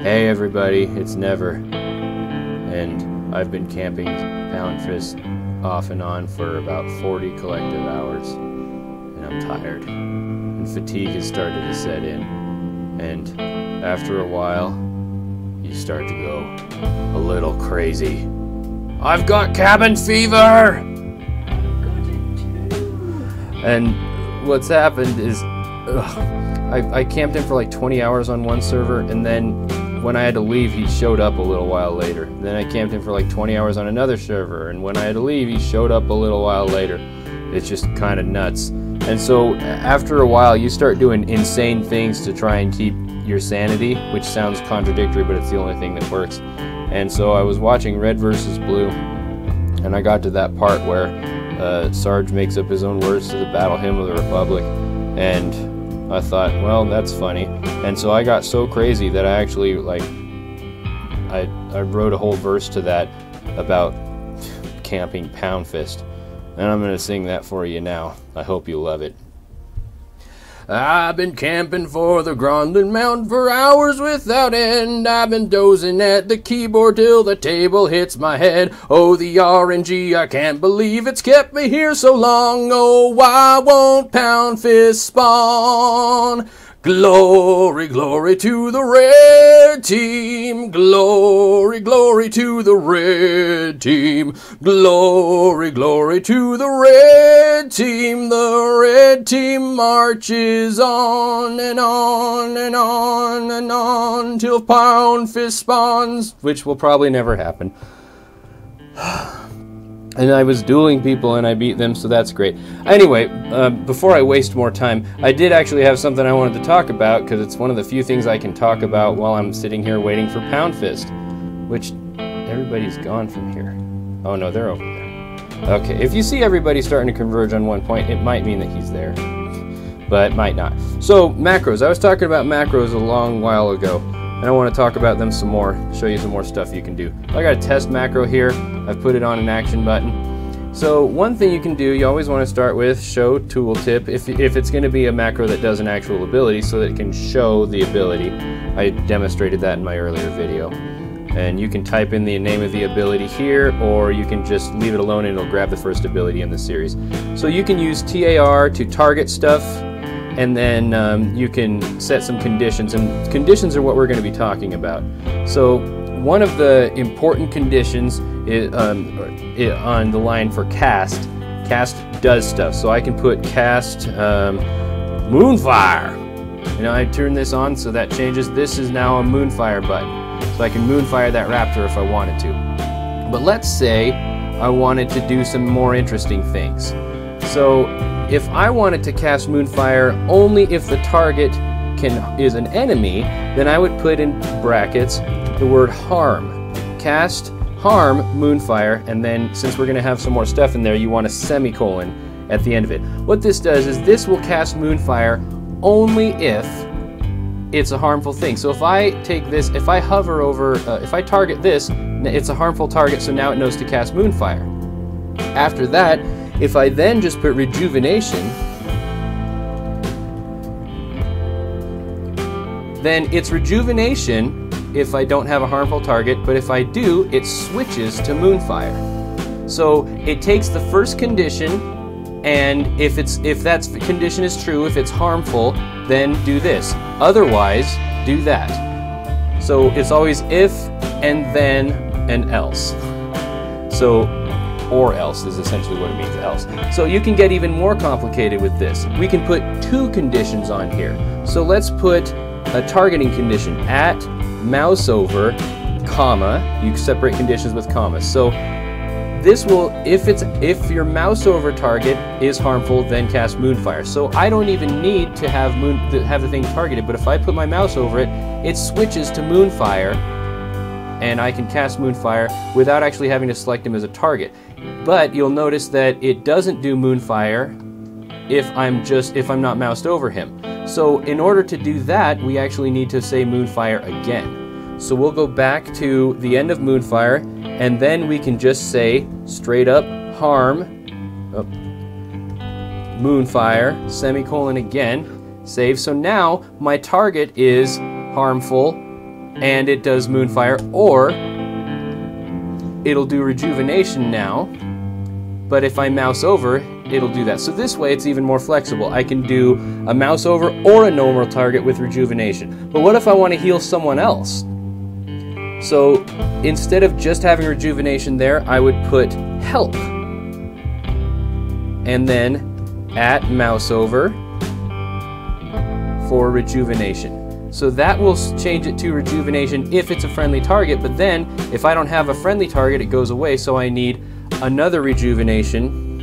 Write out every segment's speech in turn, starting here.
Hey everybody, it's Never, and I've been camping Poundfist off and on for about 40 collective hours, and I'm tired, and fatigue has started to set in, and after a while, you start to go a little crazy. I've got cabin fever! And what's happened is, I camped him for like 20 hours on one server, and then when I had to leave, he showed up a little while later. Then I camped him for like 20 hours on another server, and when I had to leave, he showed up a little while later. It's just kind of nuts. And so after a while, you start doing insane things to try and keep your sanity, which sounds contradictory, but it's the only thing that works. And so I was watching Red versus Blue, and I got to that part where Sarge makes up his own words to the Battle Hymn of the Republic, and I thought, well, that's funny. And so I got so crazy that I actually, I wrote a whole verse to that about camping Poundfist. And I'm going to sing that for you now. I hope you love it. I've been camping for the Grondland Mountain for hours without end. I've been dozing at the keyboard till the table hits my head. Oh, the RNG, I can't believe it's kept me here so long. Oh, why won't Poundfist spawn? Glory, glory to the red team. Glory, glory to the red team. Glory, glory to the red team. The red team marches on and on and on and on till Poundfist spawns, which will probably never happen. And I was dueling people and I beat them, so that's great. Anyway, before I waste more time, I did actually have something I wanted to talk about, because it's one of the few things I can talk about while I'm sitting here waiting for Poundfist, which everybody's gone from here. Oh no, they're over there. Okay, if you see everybody starting to converge on one point, it might mean that he's there, but might not. So, macros. I was talking about macros a long while ago, and I want to talk about them some more, show you some more stuff you can do. I got a test macro here. I've put it on an action button. So one thing you can do, you always want to start with show tooltip if it's going to be a macro that does an actual ability, so that it can show the ability. I demonstrated that in my earlier video. And you can type in the name of the ability here, or you can just leave it alone and it'll grab the first ability in the series. So you can use TAR to target stuff, and then you can set some conditions, and conditions are what we're going to be talking about. So one of the important conditions is on the line for cast. Cast does stuff, so I can put cast Moonfire. You know, I turn this on so that changes. This is now a Moonfire button, so I can Moonfire that raptor if I wanted to. But let's say I wanted to do some more interesting things. So if I wanted to cast Moonfire only if the target is an enemy, then I would put in brackets the word harm. Cast harm Moonfire, and then since we're going to have some more stuff in there, you want a semicolon at the end of it. What this does is this will cast Moonfire only if it's a harmful thing. So if I take this, if I hover over, if I target this, it's a harmful target, so now it knows to cast Moonfire. After that, if I then just put rejuvenation, then it's rejuvenation if I don't have a harmful target, but if I do, it switches to Moonfire. So it takes the first condition, and if that condition is true, if it's harmful, then do this. Otherwise, do that. So it's always if, and then, and else. So, or else is essentially what it means, else. So you can get even more complicated with this. We can put two conditions on here. So let's put a targeting condition at mouse over, comma. You separate conditions with commas. So this will, if your mouse over target is harmful, then cast Moonfire. So I don't even need to have the thing targeted, but if I put my mouse over it, it switches to Moonfire, and I can cast Moonfire without actually having to select him as a target. But you'll notice that it doesn't do Moonfire if I'm not moused over him. So in order to do that, we actually need to say Moonfire again. So we'll go back to the end of Moonfire, and then we can just say straight up harm, Moonfire, semicolon again, save. So now my target is harmful, and it does Moonfire, or it'll do Rejuvenation now, but if I mouse over, it'll do that. So this way it's even more flexible. I can do a mouse over or a normal target with Rejuvenation. But what if I want to heal someone else? So instead of just having Rejuvenation there, I would put Help. And then at mouse over for Rejuvenation. So that will change it to Rejuvenation if it's a friendly target, but then if I don't have a friendly target, it goes away, so I need another Rejuvenation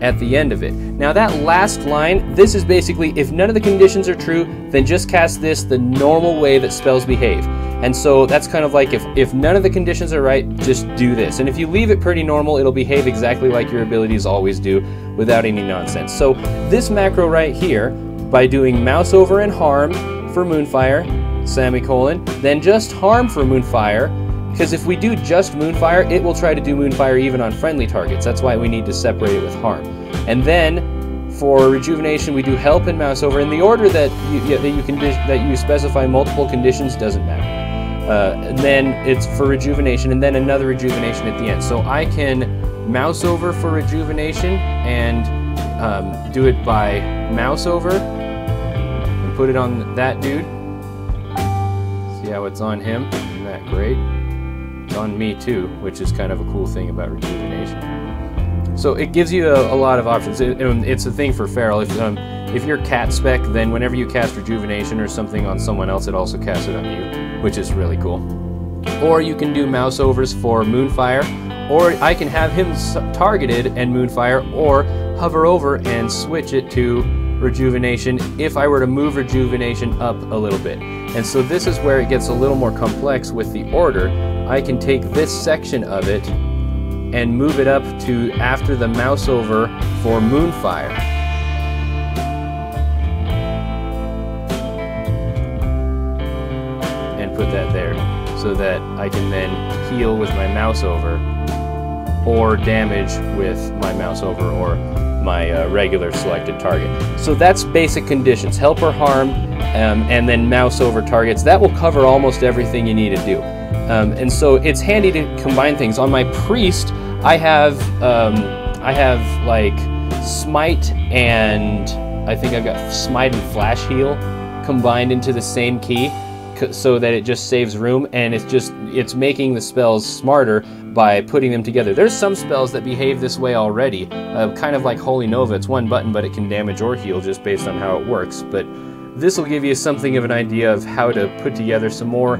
at the end of it. Now that last line, this is basically, if none of the conditions are true, then just cast this the normal way that spells behave. And so that's kind of like, if none of the conditions are right, just do this. And if you leave it pretty normal, it'll behave exactly like your abilities always do, without any nonsense. So this macro right here, by doing mouse over and harm for Moonfire, semicolon, then just harm for Moonfire, because if we do just Moonfire, it will try to do Moonfire even on friendly targets. That's why we need to separate it with harm. And then for Rejuvenation, we do help and mouse over. In the order that you specify multiple conditions doesn't matter. And then it's for Rejuvenation, and then another Rejuvenation at the end. So I can mouse over for Rejuvenation and do it by mouse over and put it on that dude. See how it's on him? Isn't that great? It's on me too, which is kind of a cool thing about Rejuvenation. So it gives you a lot of options. It's a thing for Feral. If you're cat spec, then whenever you cast Rejuvenation or something on someone else, it also casts it on you, which is really cool. Or you can do mouse overs for Moonfire, or I can have him targeted and Moonfire, or hover over and switch it to Rejuvenation if I were to move Rejuvenation up a little bit. And so this is where it gets a little more complex with the order. I can take this section of it and move it up to after the mouse over for Moonfire. And put that there so that I can then heal with my mouse over or damage with my mouse over or my regular selected target. So that's basic conditions, help or harm, and then mouse over targets. That will cover almost everything you need to do. And so it's handy to combine things. On my priest, I have like smite, and I think I've got smite and flash heal combined into the same key, so that it just saves room, and it's making the spells smarter by putting them together. There's some spells that behave this way already, kind of like Holy Nova. It's one button, but it can damage or heal just based on how it works. But this will give you something of an idea of how to put together some more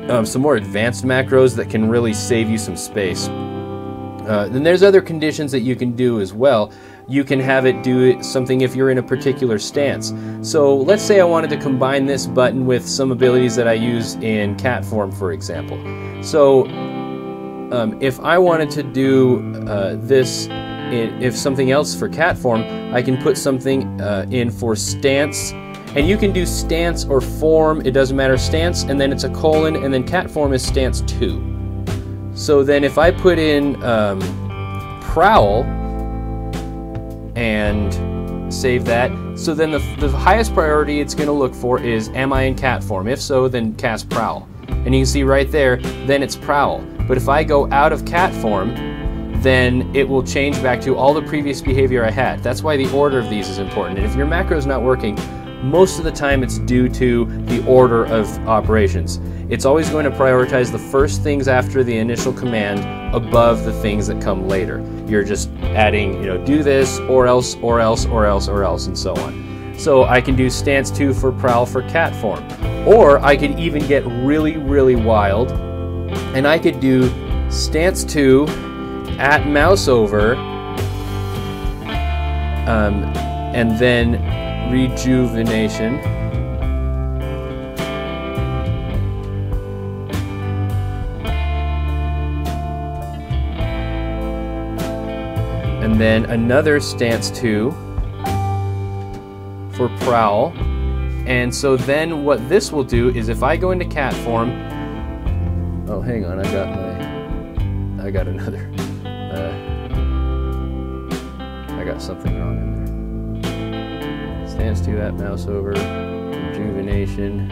advanced macros that can really save you some space. Then there's other conditions that you can do as well. You can have it do something if you're in a particular stance. So let's say I wanted to combine this button with some abilities that I use in cat form, for example. So if I wanted to do if something else for cat form, I can put something in for stance. And you can do stance or form, it doesn't matter, stance, and then it's a colon, and then cat form is stance 2. So then if I put in prowl and save that, so then the highest priority it's going to look for is, am I in cat form? If so, then cast prowl. And you can see right there, then it's prowl. But if I go out of cat form, then it will change back to all the previous behavior I had. That's why the order of these is important. And if your macro is not working, most of the time it's due to the order of operations. It's always going to prioritize the first things after the initial command above the things that come later. You're just adding, do this, or else, or else, or else, or else, and so on. So I can do stance 2 for prowl for cat form. Or I could even get really, really wild, and I could do stance 2 at mouse over, and then rejuvenation. And then another stance 2 for prowl. And so then what this will do is, if I go into cat form, oh hang on, I got another, I got something wrong in there. Stance 2 at mouse over, rejuvenation.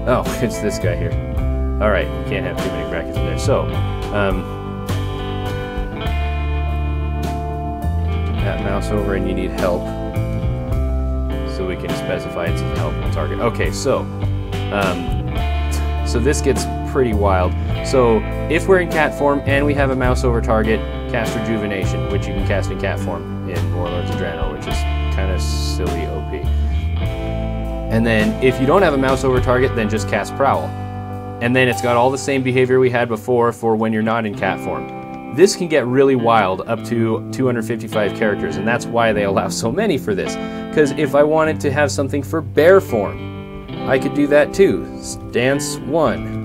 Oh, it's this guy here. Alright, you can't have too many brackets in there. So, that mouse over and you need help. So we can specify it's a helpful target. Okay, so this gets pretty wild. So if we're in cat form and we have a mouse over target, cast Rejuvenation, which you can cast in cat form in Warlords of Draenor, which is kind of silly OP. And then if you don't have a mouse over target, then just cast Prowl. And then it's got all the same behavior we had before for when you're not in cat form. This can get really wild, up to 255 characters, and that's why they allow so many for this. Because if I wanted to have something for bear form, I could do that too. Stance 1.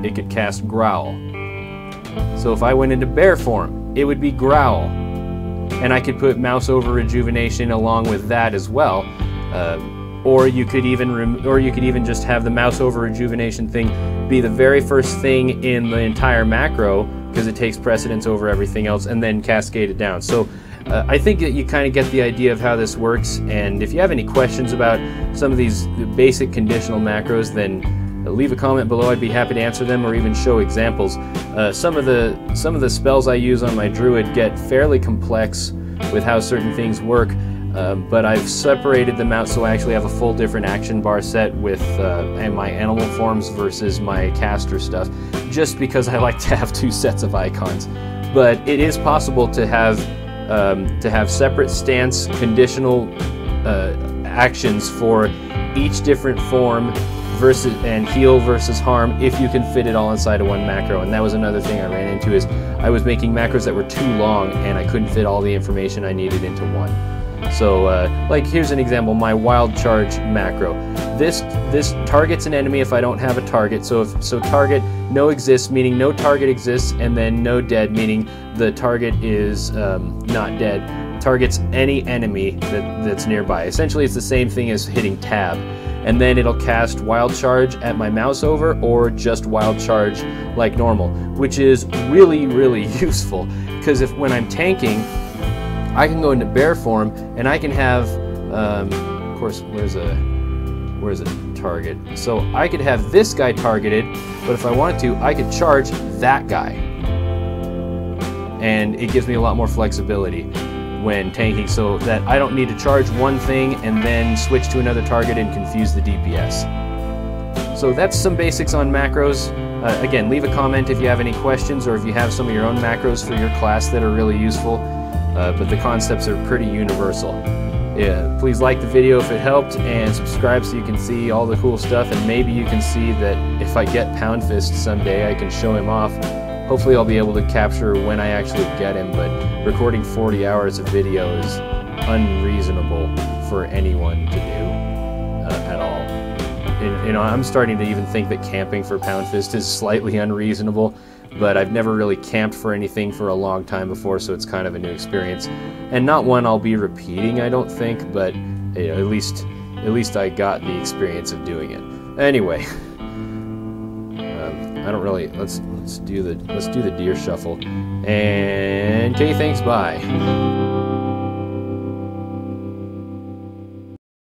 It could cast Growl. So if I went into bear form, it would be Growl. And I could put mouse over Rejuvenation along with that as well. Or you could even just have the mouse over Rejuvenation thing be the very first thing in the entire macro, because it takes precedence over everything else, and then cascade it down. So I think that you kind of get the idea of how this works, and if you have any questions about some of these basic conditional macros, then leave a comment below. I'd be happy to answer them or even show examples. Some of the spells I use on my druid get fairly complex with how certain things work. But I've separated them out so I actually have a full different action bar set with my animal forms versus my caster stuff, just because I like to have two sets of icons. But it is possible to have separate stance conditional actions for each different form versus and heal versus harm if you can fit it all inside of one macro. And that was another thing I ran into, is I was making macros that were too long and I couldn't fit all the information I needed into one. So, like, here's an example, my Wild Charge macro. This targets an enemy if I don't have a target. So target no exists, meaning no target exists, and then no dead, meaning the target is not dead. Targets any enemy that's nearby. Essentially, it's the same thing as hitting tab. And then it'll cast Wild Charge at my mouse over, or just Wild Charge like normal, which is really, really useful, because when I'm tanking, I can go into bear form and I can have, of course, where's a target? So I could have this guy targeted, but if I wanted to, I could charge that guy. And it gives me a lot more flexibility when tanking, so that I don't need to charge one thing and then switch to another target and confuse the DPS. So that's some basics on macros. Again, leave a comment if you have any questions or if you have some of your own macros for your class that are really useful. But the concepts are pretty universal. Yeah, please like the video if it helped, and subscribe so you can see all the cool stuff, and maybe you can see that if I get Poundfist someday, I can show him off. Hopefully I'll be able to capture when I actually get him, but recording 40 hours of video is unreasonable for anyone to do at all. And, I'm starting to even think that camping for Poundfist is slightly unreasonable, but I've never really camped for anything for a long time before, so it's kind of a new experience. And not one I'll be repeating, I don't think, but at least I got the experience of doing it. Anyway, I don't really, let's do the deer shuffle. And okay, thanks, bye.